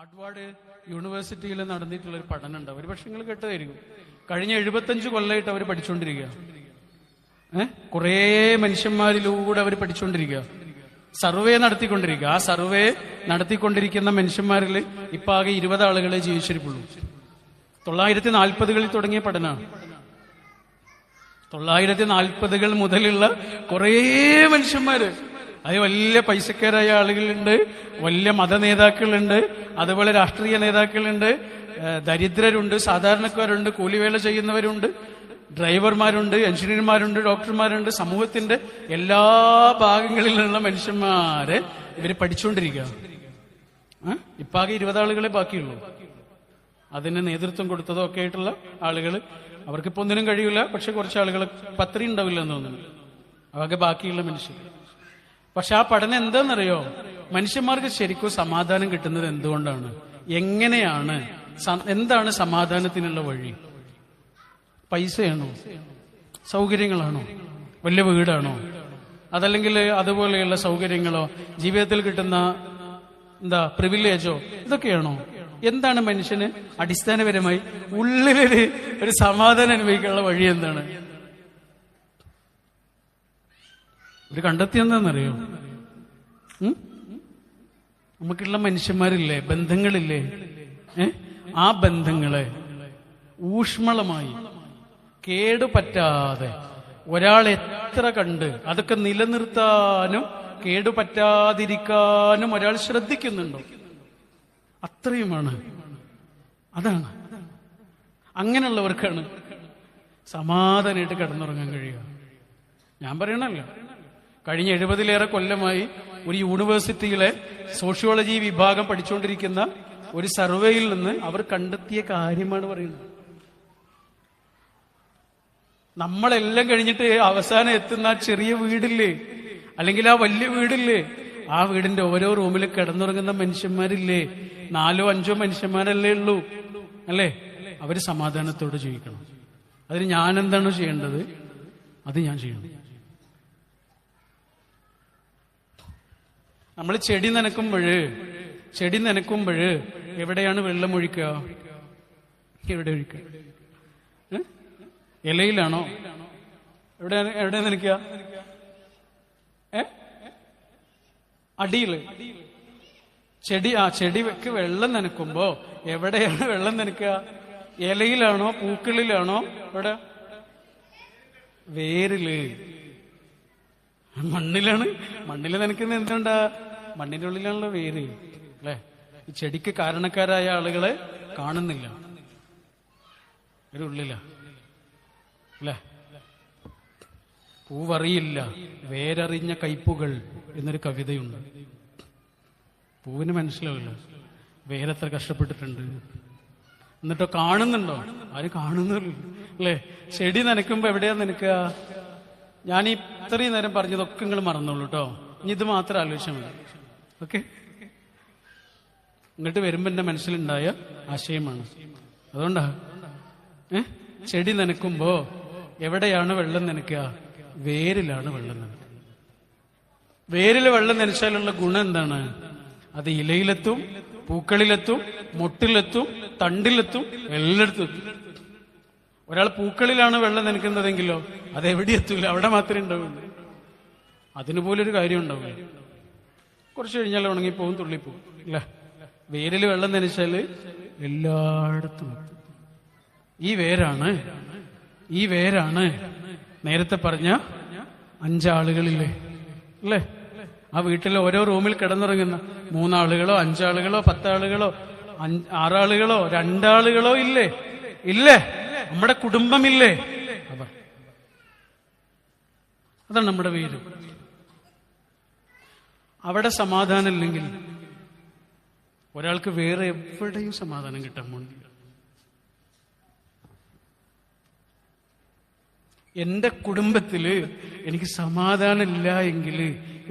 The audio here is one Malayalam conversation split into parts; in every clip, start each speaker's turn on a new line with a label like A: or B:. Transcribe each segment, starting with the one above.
A: ഹാർഡ്വാർഡ് യൂണിവേഴ്സിറ്റിയിൽ നടന്നിട്ടുള്ളൊരു പഠനമുണ്ട്. ഒരു പക്ഷെ നിങ്ങൾ കേട്ടതായിരിക്കും. കഴിഞ്ഞ 75 കൊല്ലമായിട്ട് അവർ പഠിച്ചുകൊണ്ടിരിക്കുക. കുറേ മനുഷ്യന്മാരിലൂടെ അവർ പഠിച്ചുകൊണ്ടിരിക്കുക, സർവേ നടത്തിക്കൊണ്ടിരിക്കുക. ആ സർവേ നടത്തിക്കൊണ്ടിരിക്കുന്ന മനുഷ്യന്മാരിൽ ഇപ്പൊ ആകെ 20 ആളുകളെ ജീവിച്ചിരിപ്പുള്ളൂ. 940കളിൽ തുടങ്ങിയ പഠനമാണ്. 940കൾ മുതലുള്ള കുറേ മനുഷ്യന്മാര്, അത് വലിയ പൈസക്കാരായ ആളുകളുണ്ട്, വലിയ മത നേതാക്കളുണ്ട്, അതുപോലെ രാഷ്ട്രീയ നേതാക്കളുണ്ട്, ദരിദ്രരുണ്ട്, സാധാരണക്കാരുണ്ട്, കൂലിവേല ചെയ്യുന്നവരുണ്ട്, ഡ്രൈവർമാരുണ്ട്, എഞ്ചിനീയർമാരുണ്ട്, ഡോക്ടർമാരുണ്ട്. സമൂഹത്തിന്റെ എല്ലാ ഭാഗങ്ങളിലുള്ള മനുഷ്യന്മാരെ ഇവര് പഠിച്ചുകൊണ്ടിരിക്കുക. ഇപ്പാകെ 20 ആളുകളെ ബാക്കിയുള്ളൂ. അതിന് നേതൃത്വം കൊടുത്തതോ ഒക്കെ ആയിട്ടുള്ള ആളുകൾ. അവർക്കിപ്പോ ഒന്നിനും കഴിയില്ല. പക്ഷെ കുറച്ച് ആളുകൾ പത്രി ഉണ്ടാവില്ല എന്ന് തോന്നുന്നു. അവർക്ക് ബാക്കിയുള്ള മനുഷ്യർ. പക്ഷെ ആ പഠനം എന്താണെന്നറിയോ? മനുഷ്യന്മാർക്ക് ശരിക്കും സമാധാനം കിട്ടുന്നത് എന്തുകൊണ്ടാണ്, എങ്ങനെയാണ്, എന്താണ് സമാധാനത്തിനുള്ള വഴി? പൈസയാണോ? സൗകര്യങ്ങളാണോ? വലിയ വീടാണോ? അതല്ലെങ്കിൽ അതുപോലെയുള്ള സൗകര്യങ്ങളോ? ജീവിതത്തിൽ കിട്ടുന്ന പ്രിവിലേജോ? ഇതൊക്കെയാണോ? എന്താണ് മനുഷ്യന് അടിസ്ഥാനപരമായി ഉള്ളിലൊരു സമാധാനം അനുഭവിക്കാനുള്ള വഴി എന്താണ്? ഒരു കണ്ടെത്തിയെന്താണെന്നറിയോ? നമുക്കുള്ള മനുഷ്യന്മാരില്ലേ, ബന്ധങ്ങളില്ലേ, ആ ബന്ധങ്ങളെ ഊഷ്മളമായി കേടുപറ്റാതെ ഒരാൾ എത്ര കണ്ട് അതൊക്കെ നിലനിർത്താനും കേടുപറ്റാതിരിക്കാനും ഒരാൾ ശ്രദ്ധിക്കുന്നുണ്ടോ? അത്രയുമാണ്. അതാണ്. അങ്ങനെയുള്ളവർക്കാണ് സമാധാനമായിട്ട് കിടന്നുറങ്ങാൻ കഴിയുക. ഞാൻ പറയണല്ലോ, കഴിഞ്ഞ 70ലേറെ കൊല്ലമായി ഒരു യൂണിവേഴ്സിറ്റിയിലെ സോഷ്യോളജി വിഭാഗം പഠിച്ചുകൊണ്ടിരിക്കുന്ന ഒരു സർവേയിൽ നിന്ന് അവർ കണ്ടെത്തിയ കാര്യമാണ് പറയുന്നത്. നമ്മളെല്ലാം കഴിഞ്ഞിട്ട് അവസാനം എത്തുന്ന ആ ചെറിയ വീടില്ലേ, അല്ലെങ്കിൽ ആ വലിയ വീടില്ലേ, ആ വീടിന്റെ ഓരോ റൂമിൽ കിടന്നുറങ്ങുന്ന മനുഷ്യന്മാരില്ലേ, 4 or 5 മനുഷ്യന്മാരല്ലേ ഉള്ളൂ, അല്ലേ? അവര് സമാധാനത്തോടെ ജീവിക്കണം. അതിന് ഞാൻ എന്താണോ ചെയ്യേണ്ടത് അത് ഞാൻ ചെയ്യണം. നമ്മൾ ചെടി നനക്കുമ്പോഴ് എവിടെയാണ് വെള്ളം ഒഴിക്കുക? എവിടെ ഒഴിക്കുക? ഇലയിലാണോ? എവിടെ നനയ്ക്കുക? അടിയില്. ചെടിക്ക് വെള്ളം നനക്കുമ്പോ എവിടെയാണ് വെള്ളം നനയ്ക്കുക? ഇലയിലാണോ? പൂക്കളിലാണോ? എവിടെ? വേരില്. മണ്ണില് നനയ്ക്കുന്ന എന്തുണ്ടാ? മണ്ണിന്റെ ഉള്ളിലാണല്ലോ വേര്, അല്ലെ? ഈ ചെടിക്ക് കാരണക്കാരായ ആളുകളെ കാണുന്നില്ല, ഒരു ഉള്ളില, അല്ലെ? പൂവറിയില്ല വേരറിഞ്ഞ കയ്പുകൾ എന്നൊരു കവിതയുണ്ട്. പൂവിന് മനസ്സിലാവില്ല വേരെത്ര കഷ്ടപ്പെട്ടിട്ടുണ്ട്. എന്നിട്ടോ കാണുന്നുണ്ടോ? ആരും കാണുന്നില്ല, അല്ലെ? ചെടി നനയ്ക്കുമ്പോ എവിടെയാ നനയ്ക്കുക? ഞാൻ ഇത്രയും നേരം പറഞ്ഞതൊക്കെ നിങ്ങൾ മറന്നോളൂ കേട്ടോ. ഇനി ഇത് മാത്രം ആലോചിച്ചാൽ മതി. ഓക്കെ? ഇങ്ങോട്ട് വരുമ്പോ എന്റെ മനസ്സിലുണ്ടായ ആശയമാണ്. അതുകൊണ്ടാ ചെടി നനയ്ക്കുമ്പോ എവിടെയാണ് വെള്ളം നനയ്ക്കുക? വേരിലാണ് വെള്ളം നനയ്ക്കുക. വേരിൽ വെള്ളം നനച്ചാലുള്ള ഗുണം എന്താണ്? അത് ഇലയിലെത്തും, പൂക്കളിലെത്തും, മൊട്ടിലെത്തും, തണ്ടിലെത്തും, എല്ലായിടത്തും എത്തും. ഒരാൾ പൂക്കളിലാണ് വെള്ളം നനയ്ക്കുന്നതെങ്കിലോ അതെവിടെ എത്തൂല, അവിടെ മാത്രമേ ഉണ്ടാവുള്ളൂ. അതിന് പോലൊരു കാര്യം ഉണ്ടാവില്ല. കുറച്ച് കഴിഞ്ഞാൽ ഉണങ്ങിപ്പോവും, തുള്ളിപ്പോവും, ഇല്ല? വേരിൽ വെള്ളം നനച്ചാല് എല്ലായിടത്തും എത്തും. ഈ വേരാണ് നേരത്തെ പറഞ്ഞ 5 ആളുകളില്ലേ, അല്ലേ? ആ വീട്ടിലെ ഓരോ റൂമിൽ കിടന്നുറങ്ങുന്ന 3 ആളുകളോ 5 ആളുകളോ 10 ആളുകളോ 6 ആളുകളോ 2 ആളുകളോ ഇല്ലേ? നമ്മുടെ കുടുംബമില്ലേ? അതാണ് നമ്മുടെ വീട്. അവിടെ സമാധാനം ഇല്ലെങ്കിൽ ഒരാൾക്ക് വേറെ എവിടെയും സമാധാനം കിട്ടാൻ വേണ്ടില്ല. എന്റെ കുടുംബത്തില് എനിക്ക് സമാധാനം ഇല്ല എങ്കിൽ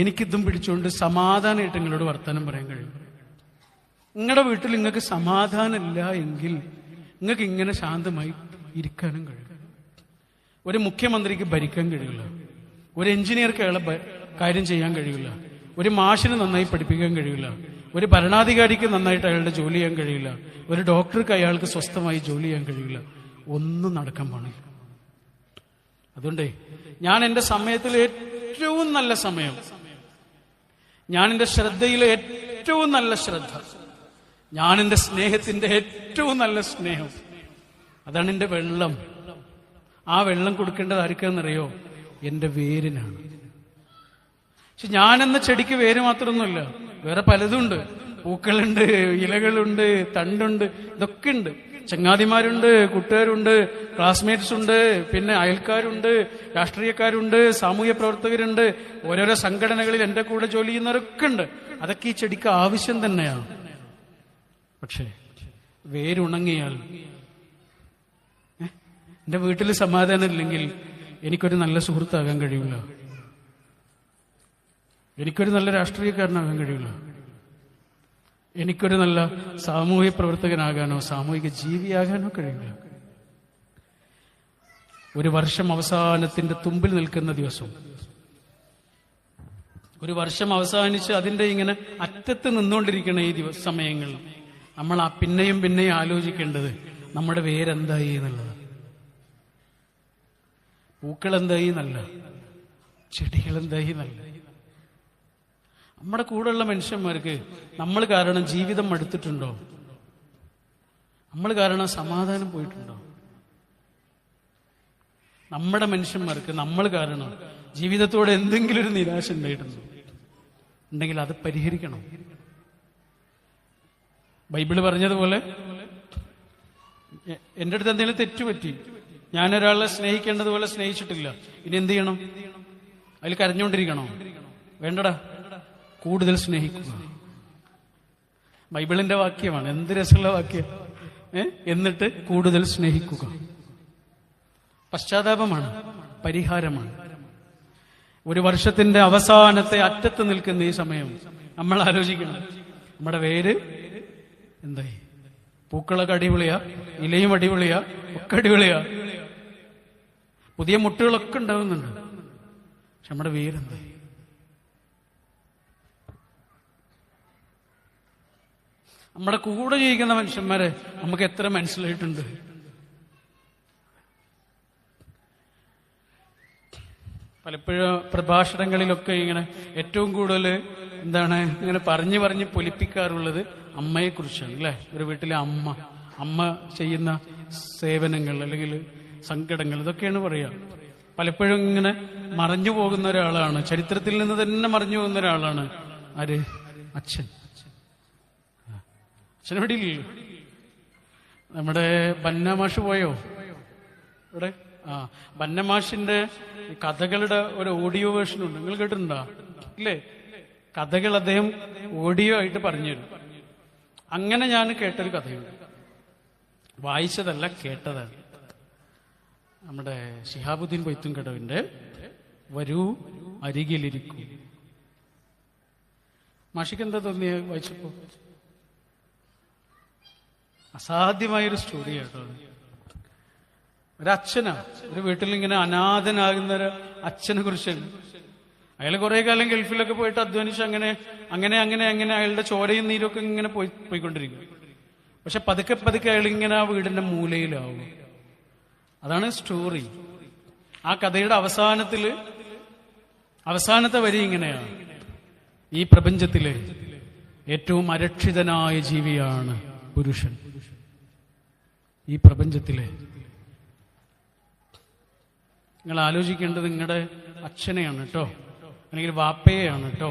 A: എനിക്കിതും പിടിച്ചുകൊണ്ട് സമാധാനമായിട്ട് നിങ്ങളോട് വർത്തമാനം പറയാൻ കഴിയും. നിങ്ങളുടെ വീട്ടിൽ നിങ്ങൾക്ക് സമാധാനം ഇല്ല എങ്കിൽ നിങ്ങൾക്ക് ഇങ്ങനെ ശാന്തമായി ഇരിക്കാനും കഴിയും. ഒരു മുഖ്യമന്ത്രിക്ക് ഭരിക്കാൻ കഴിയില്ല, ഒരു എഞ്ചിനീയർക്ക് അയാളെ കാര്യം ചെയ്യാൻ കഴിയില്ല, ഒരു മാഷിന് നന്നായി പഠിപ്പിക്കാൻ കഴിയില്ല, ഒരു ഭരണാധികാരിക്ക് നന്നായിട്ട് അയാളുടെ ജോലി ചെയ്യാൻ കഴിയില്ല. ഒരു ഡോക്ടർക്ക് അയാൾക്ക് സ്വസ്ഥമായി ജോലി ചെയ്യാൻ കഴിയില്ല. ഒന്നും നടക്കാൻ പാടില്ല. അതുകൊണ്ടേ ഞാൻ എൻ്റെ സമയത്തിൽ ഏറ്റവും നല്ല സമയം, ഞാൻ എൻ്റെ ശ്രദ്ധയിലെ ഏറ്റവും നല്ല ശ്രദ്ധ, ഞാൻ എൻ്റെ സ്നേഹത്തിന്റെ ഏറ്റവും നല്ല സ്നേഹം, അതാണ് എൻ്റെ വെള്ളം. ആ വെള്ളം കൊടുക്കേണ്ടത് ആർക്കാന്നറിയോ? എൻ്റെ വേരിനാണ്. പക്ഷെ ഞാനെന്ന ചെടിക്ക് വേര് മാത്രമൊന്നുമില്ല, വേറെ പലതുണ്ട്. പൂക്കളുണ്ട്, ഇലകളുണ്ട്, തണ്ടുണ്ട്, ഇതൊക്കെ ഉണ്ട്. ചങ്ങാതിമാരുണ്ട്, കൂട്ടുകാരുണ്ട്, ക്ലാസ്മേറ്റ്സ് ഉണ്ട്, പിന്നെ അയൽക്കാരുണ്ട്, രാഷ്ട്രീയക്കാരുണ്ട്, സാമൂഹ്യ പ്രവർത്തകരുണ്ട്, ഓരോരോ സംഘടനകളിൽ എൻ്റെ കൂടെ ജോലി ചെയ്യുന്നവരൊക്കെ ഉണ്ട്. അതൊക്കെ ഈ ചെടിക്ക് ആവശ്യം തന്നെയാണ്. പക്ഷേ വേരുണങ്ങിയാൽ, എൻ്റെ വീട്ടിൽ സമാധാനം ഇല്ലെങ്കിൽ എനിക്കൊരു നല്ല സുഹൃത്താകാൻ കഴിയില്ല, എനിക്കൊരു നല്ല രാഷ്ട്രീയക്കാരനാകാൻ കഴിയില്ല, എനിക്കൊരു നല്ല സാമൂഹ്യ പ്രവർത്തകനാകാനോ സാമൂഹിക ജീവിയാകാനോ കഴിയില്ല. ഒരു വർഷം അവസാനത്തിന്റെ തുമ്പിൽ നിൽക്കുന്ന ദിവസം, ഒരു വർഷം അവസാനിച്ച് അതിന്റെ ഇങ്ങനെ അറ്റത്ത് നിന്നുകൊണ്ടിരിക്കുന്ന ഈ സമയങ്ങൾ നമ്മൾ പിന്നെയും പിന്നെയും ആലോചിക്കേണ്ടത് നമ്മുടെ വേരെന്തായി എന്നുള്ളത്. പൂക്കൾ എന്തായി എന്നല്ല, ചെടികൾ എന്തായി എന്നല്ല. നമ്മുടെ കൂടെയുള്ള മനുഷ്യന്മാർക്ക് നമ്മൾ കാരണം ജീവിതം മടുത്തിട്ടുണ്ടോ? നമ്മൾ കാരണം സമാധാനം പോയിട്ടുണ്ടോ? നമ്മുടെ മനുഷ്യന്മാർക്ക് നമ്മൾ കാരണം ജീവിതത്തോടെ എന്തെങ്കിലും ഒരു നിരാശ ഉണ്ടായിട്ടുണ്ടോ? ഉണ്ടെങ്കിൽ അത് പരിഹരിക്കണം. ബൈബിള് പറഞ്ഞതുപോലെ എൻ്റെ അടുത്ത് എന്തെങ്കിലും തെറ്റുപറ്റി, ഞാനൊരാളെ സ്നേഹിക്കേണ്ടതുപോലെ സ്നേഹിച്ചിട്ടില്ല, ഇനി എന്ത് ചെയ്യണം? അതിൽ കരഞ്ഞുകൊണ്ടിരിക്കണോ? വേണ്ടടാ, കൂടുതൽ സ്നേഹിക്കുക. ബൈബിളിന്റെ വാക്യമാണ്. എന്ത് രസമുള്ള വാക്യം! എന്നിട്ട് കൂടുതൽ സ്നേഹിക്കുക. പശ്ചാത്താപമാണ്, പരിഹാരമാണ്. ഒരു വർഷത്തിന്റെ അവസാനത്തെ അറ്റത്ത് നിൽക്കുന്ന ഈ സമയം നമ്മൾ ആലോചിക്കണം, നമ്മുടെ വേര് എന്തായി? പൂക്കളൊക്കെ അടിപൊളിയാ, ഇലയും അടിപൊളിയാ, ഒക്കെ അടിപൊളിയാ, പുതിയ മുട്ടുകളൊക്കെ ഉണ്ടാവുന്നുണ്ട്. പക്ഷെ നമ്മുടെ വേരെന്തായി? നമ്മുടെ കൂടെ ജീവിക്കുന്ന മനുഷ്യന്മാരെ നമുക്ക് എത്ര മനസ്സിലായിട്ടുണ്ട്? പലപ്പോഴും പ്രഭാഷണങ്ങളിലൊക്കെ ഇങ്ങനെ ഏറ്റവും കൂടുതൽ ഇങ്ങനെ പറഞ്ഞ് പൊലിപ്പിക്കാറുള്ളത് അമ്മയെക്കുറിച്ചാണ്, അല്ലെ? ഒരു വീട്ടിലെ അമ്മ ചെയ്യുന്ന സേവനങ്ങൾ അല്ലെങ്കിൽ സങ്കടങ്ങൾ, ഇതൊക്കെയാണ് പറയുക. പലപ്പോഴും ഇങ്ങനെ മറഞ്ഞു പോകുന്ന ഒരാളാണ്, ചരിത്രത്തിൽ നിന്ന് തന്നെ മറഞ്ഞു പോകുന്ന ഒരാളാണ് ആര്? അച്ഛൻ. അച്ഛനെവിടെ ഇല്ലല്ലോ. നമ്മുടെ ബന്നമാഷ് പോയോ ഇവിടെ? ബന്നമാഷിന്റെ കഥകളുടെ ഒരു ഓഡിയോ വേർഷൻ ഉണ്ട്, നിങ്ങൾ കേട്ടിട്ടുണ്ടോ? ഇല്ലേ? കഥകൾ അദ്ദേഹം ഓഡിയോ ആയിട്ട് പറഞ്ഞുതരും. അങ്ങനെ ഞാൻ കേട്ടൊരു കഥയുണ്ട്, വായിച്ചതല്ല, കേട്ടതാണ്. നമ്മുടെ ശിഹാബുദ്ദീൻ പൊയ്ത്തുംകടവിന്റെ വരൂ അരികിലിരിക്കും. മാഷിക്ക് എന്താ തോന്നിയ വായിച്ചപ്പോ? അസാധ്യമായൊരു സ്റ്റോറി കേട്ടോ. ഒരച്ഛനാ, ഒരു വീട്ടിൽ ഇങ്ങനെ അനാഥനാകുന്ന ഒരു അച്ഛനെ കുറിച്ചാണ്. അയാൾ കുറെ കാലം ഗൾഫിലൊക്കെ പോയിട്ട് അധ്വാനിച്ച് അങ്ങനെ അയാളുടെ ചോരയും നീരൊക്കെ ഇങ്ങനെ പോയിക്കൊണ്ടിരിക്കും. പക്ഷെ പതുക്കെ അയാൾ ഇങ്ങനെ ആ വീടിന്റെ മൂലയിലാവും. അതാണ് സ്റ്റോറി. ആ കഥയുടെ അവസാനത്തെ വരി ഇങ്ങനെയാണ്: ഈ പ്രപഞ്ചത്തിലെ ഏറ്റവും അരക്ഷിതനായ ജീവിയാണ് പുരുഷൻ. ഈ പ്രപഞ്ചത്തിലെ, നിങ്ങൾ ആലോചിക്കേണ്ടത് നിങ്ങളുടെ അച്ഛനെയാണ് കേട്ടോ, അല്ലെങ്കിൽ വാപ്പയെയാണ് കേട്ടോ.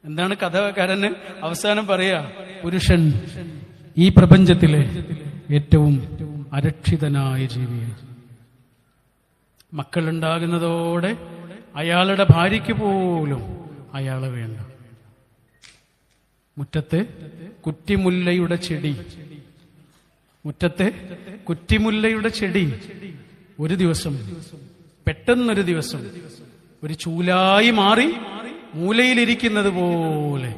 A: എന്താണ് കഥകാരന് അവസാനം പറയാ? പുരുഷൻ ഈ പ്രപഞ്ചത്തിലെ ഏറ്റവും അരക്ഷിതനായ ജീവിയാണ്. മക്കളുണ്ടാകുന്നതോടെ അയാളുടെ ഭാര്യയ്ക്ക് പോലും അയാളെ വേണ്ട. മുറ്റത്തെ കുറ്റിമുല്ലയുടെ ചെടി ഒരു ദിവസം, പെട്ടെന്നൊരു ദിവസം ഒരു ചൂലായി മാറി മൂലയിലിരിക്കുന്നത് പോലെ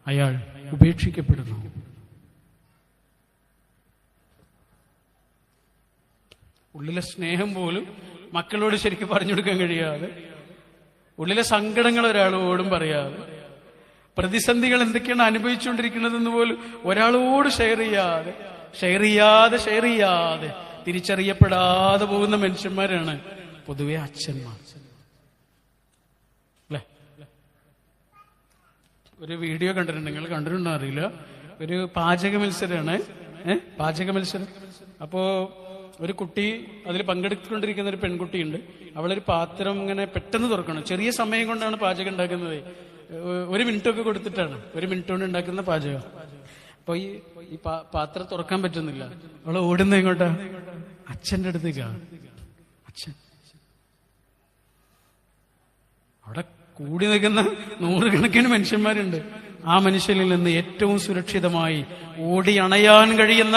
A: അയാൾ ഉപേക്ഷിക്കപ്പെടുന്നു. ഉള്ളിലെ സ്നേഹം പോലും മക്കളോട് ശരിക്കും പറഞ്ഞു കൊടുക്കാൻ കഴിയാതെ, ഉള്ളിലെ സങ്കടങ്ങൾ ഒരാളോടും പറയാതെ, പ്രതിസന്ധികൾ എന്തൊക്കെയാണ് അനുഭവിച്ചുകൊണ്ടിരിക്കുന്നതെന്ന് പോലും ഒരാളോട് ഷെയർ ചെയ്യാതെ തിരിച്ചറിയപ്പെടാതെ പോകുന്ന മനുഷ്യന്മാരാണ് പൊതുവെ അച്ഛന്മാർ. അല്ലെ? ഒരു വീഡിയോ കണ്ടിട്ടുണ്ട്, നിങ്ങൾ കണ്ടിട്ടുണ്ടോ അറിയില്ല. ഒരു പാചക മത്സരമാണ്. പാചക മത്സരം. അപ്പോ ഒരു കുട്ടി അതിൽ പങ്കെടുത്തുകൊണ്ടിരിക്കുന്ന ഒരു പെൺകുട്ടിയുണ്ട്. അവളൊരു പാത്രം ഇങ്ങനെ പെട്ടെന്ന് തുറക്കണം. ചെറിയ സമയം കൊണ്ടാണ് പാചകം ഉണ്ടാക്കുന്നത്. 1 മിനിറ്റൊക്കെ കൊടുത്തിട്ടാണ്, 1 മിനിറ്റ് കൊണ്ട് ഉണ്ടാക്കുന്ന പാചകം. അപ്പൊ ഈ പാത്രം തുറക്കാൻ പറ്റുന്നില്ല. അവള് ഓടുന്ന എങ്ങോട്ടാ? അച്ഛന്റെ അടുത്തേക്കാണ്. അച്ഛൻ അവിടെ കൂടി നിൽക്കുന്ന 100 കണക്കിന് മനുഷ്യന്മാരുണ്ട്. ആ മനുഷ്യനിൽ നിന്ന് ഏറ്റവും സുരക്ഷിതമായി ഓടി അണയാൻ കഴിയുന്ന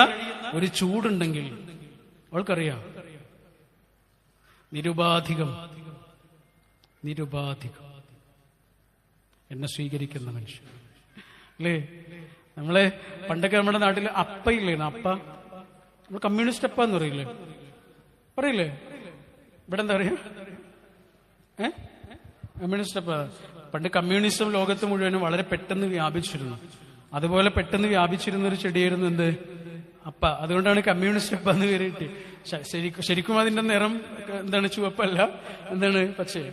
A: ഒരു ചൂടുണ്ടെങ്കിൽ അവൾക്കറിയാം, നിരുപാധികം എന്നെ സ്വീകരിക്കുന്ന മനുഷ്യൻ. അല്ലേ? നമ്മളെ പണ്ടൊക്കെ നമ്മുടെ നാട്ടിൽ അപ്പയില്ലേ? അപ്പ നമ്മൾ കമ്മ്യൂണിസ്റ്റ് അപ്പ എന്ന് പറയില്ലേ? ഇവിടെ എന്താ പറയാ? കമ്മ്യൂണിസ്റ്റ് അപ്പ. പണ്ട് കമ്മ്യൂണിസം ലോകത്ത് മുഴുവനും വളരെ പെട്ടെന്ന് വ്യാപിച്ചിരുന്നു. അതുപോലെ പെട്ടെന്ന് വ്യാപിച്ചിരുന്ന ഒരു ചെടിയായിരുന്നു എന്ത്? അപ്പ. അതുകൊണ്ടാണ് കമ്മ്യൂണിസ്റ്റ് അപ്പ എന്ന് പേര് കിട്ടി. ശരിക്കും അതിന്റെ നിറം എന്താണ്? ചുവപ്പല്ല, എന്താണ്? പച്ചയോ?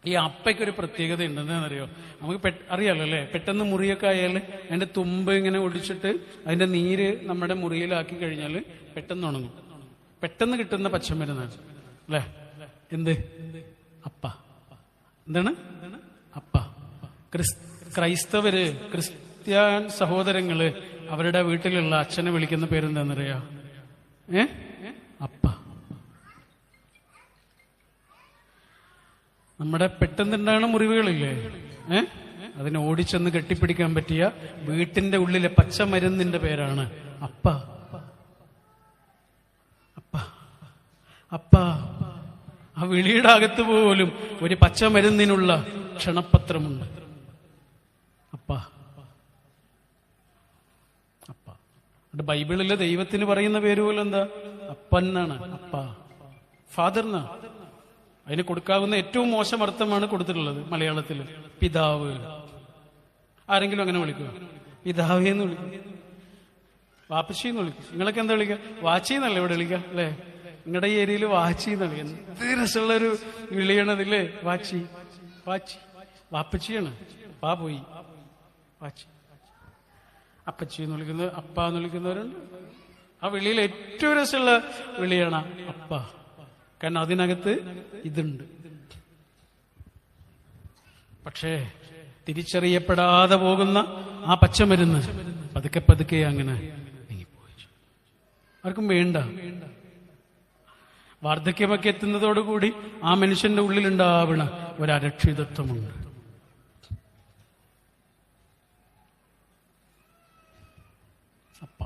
A: ഈ അപ്പയ്ക്കൊരു പ്രത്യേകത ഉണ്ട്. എന്താണെന്നറിയോ? നമുക്ക് അറിയാലോ അല്ലെ? പെട്ടെന്ന് മുറിയൊക്കെ ആയാൽ അതിന്റെ തുമ്പ് ഇങ്ങനെ ഒടിച്ചിട്ട് അതിന്റെ നീര് നമ്മുടെ മുറിയിലാക്കി കഴിഞ്ഞാൽ പെട്ടെന്ന് ഉണങ്ങും. പെട്ടെന്ന് കിട്ടുന്ന പച്ചമരുന്നാണ് അല്ലെ? എന്ത്? അപ്പ. എന്താണ്? അപ്പ. ക്രൈസ്തവര്, ക്രിസ്ത്യൻ സഹോദരങ്ങള് അവരുടെ വീട്ടിലുള്ള അച്ഛനെ വിളിക്കുന്ന പേരെന്താന്നറിയാ? അപ്പ. നമ്മുടെ പെട്ടെന്നുണ്ടാകുന്ന മുറിവുകളില്ലേ? അതിനെ ഓടിച്ചെന്ന് കെട്ടിപ്പിടിക്കാൻ പറ്റിയ വീട്ടിന്റെ ഉള്ളിലെ പച്ചമരുന്നിന്റെ പേരാണ് അപ്പ. അപ്പ അപ്പ. ആ വിളിയുടെ അകത്ത് പോലും ഒരു പച്ചമരുന്നിനുള്ള ക്ഷണപത്രമുണ്ട്. അപ്പ അപ്പ. ബൈബിളിലെ ദൈവത്തിന് പറയുന്ന പേര് പോലും എന്താ? അപ്പൻ എന്നാണ്. അപ്പ, ഫാദർ എന്നാ. അതിന് കൊടുക്കാവുന്ന ഏറ്റവും മോശം അർത്ഥമാണ് കൊടുത്തിട്ടുള്ളത് മലയാളത്തിൽ. പിതാവ്. ആരെങ്കിലും അങ്ങനെ വിളിക്കുക? പിതാവേന്ന് വിളിക്കും, വാപ്പച്ചിന്ന് വിളിക്കും. നിങ്ങളൊക്കെ എന്താ വിളിക്കുക? വാച്ചിന്നല്ല ഇവിടെ വിളിക്കുക അല്ലെ? നിങ്ങളുടെ ഈ ഏരിയയിൽ വാച്ചിന്നാണ്. എന്ത് രസമുള്ളൊരു വിളിയണതില്ലേ? വാച്ചി. വാപ്പച്ചിയാണ്. പാ പോയി വാച്ചി. അപ്പച്ചി എന്ന് വിളിക്കുന്നത്, അപ്പ എന്ന് വിളിക്കുന്നവരുണ്ട്. ആ വിളിയിൽ ഏറ്റവും രസമുള്ള വിളിയാണ് അപ്പ. കാരണം അതിനകത്ത് ഇതുണ്ട്. പക്ഷേ തിരിച്ചറിയപ്പെടാതെ പോകുന്ന ആ പച്ചമരുന്ന് പതുക്കെ അങ്ങനെ നീങ്ങിപ്പോയി. ആർക്കും വേണ്ട. വാർദ്ധക്യമൊക്കെ എത്തുന്നതോടുകൂടി ആ മനുഷ്യന്റെ ഉള്ളിലുണ്ടാവണ ഒരരക്ഷിതത്വമുണ്ട്. അപ്പ.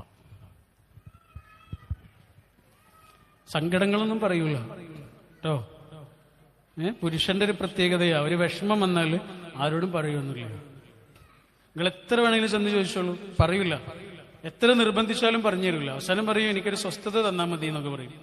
A: സങ്കടങ്ങളൊന്നും പറയൂല കേട്ടോ. പുരുഷന്റെ ഒരു പ്രത്യേകതയാ. ഒരു വിഷമം വന്നാൽ ആരോടും പറയുമൊന്നുമില്ല. നിങ്ങൾ എത്ര വേണമെങ്കിലും ചെന്ന് ചോദിച്ചോളൂ, പറയൂല. എത്ര നിർബന്ധിച്ചാലും പറഞ്ഞു തരില്ല. അവസാനം പറയും എനിക്കൊരു സ്വസ്ഥത തന്നാൽ മതി എന്നൊക്കെ പറയും.